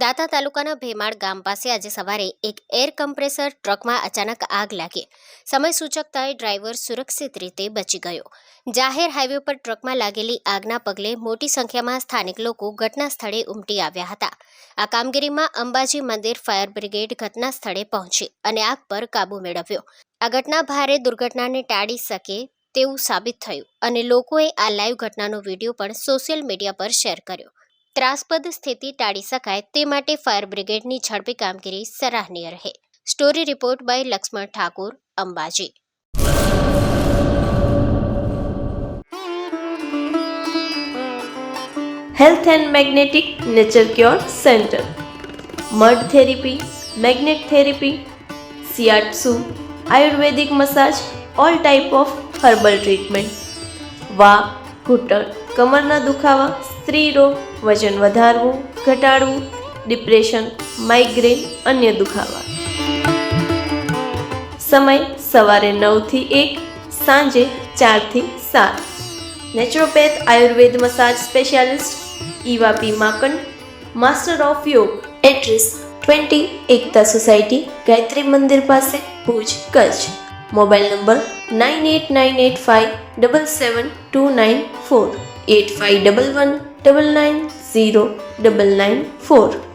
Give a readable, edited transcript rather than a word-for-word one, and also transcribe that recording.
દાંતા તાલુકાના ભેમાળ ગામ પાસે આજે સવારે એક એર કમ્પ્રેસર ટ્રકમાં અચાનક આગ લાગી. સમય સૂચકતાએ ડ્રાઈવર સુરક્ષિત રીતે બચી ગયો. જાહેર હાઈવે પર ટ્રકમાં લાગેલી આગના પગલે મોટી સંખ્યામાં સ્થાનિક લોકો ઘટના સ્થળે ઉમટી આવ્યા હતા. આ કામગીરીમાં અંબાજી મંદિર ફાયર બ્રિગેડ ઘટના સ્થળે પહોંચી અને આગ પર કાબૂ મેળવ્યો. આ ઘટના ભારે દુર્ઘટનાને ટાળી શકે તેવું સાબિત થયું અને લોકોએ આ લાઈવ ઘટનાનો વિડીયો પણ સોશિયલ મીડિયા પર શેર કર્યો. ત્રાસપદ સ્થિતિ ટાળી શકાય તે માટે ફાયર બ્રિગેડની ઝડપી કામગીરી સરાહનીય રહે. Story report by Laxman Thakor, Ambaji. Health and magnetic nature cure centre. Mud therapy, magnet therapy, shiatsu, ayurvedic massage, all type of herbal treatment. વા, ઘૂંટણ, કમરના દુખાવા, સ્ત્રી રોગ, વજન વધારવું, ઘટાડવું, ડિપ્રેશન, માઇગ્રેન, અન્ય દુખાવા. સમય સવારે 9 થી 1, સાંજે 4 થી 7. Naturopath Ayurveda massage specialist Eva P માકન, master of યોગ. એડ્રેસ 20 એકતા સોસાયટી, ગાયત્રી મંદિર પાસે, ભુજ, કચ્છ. Mobile number 9898577294, 8511990994.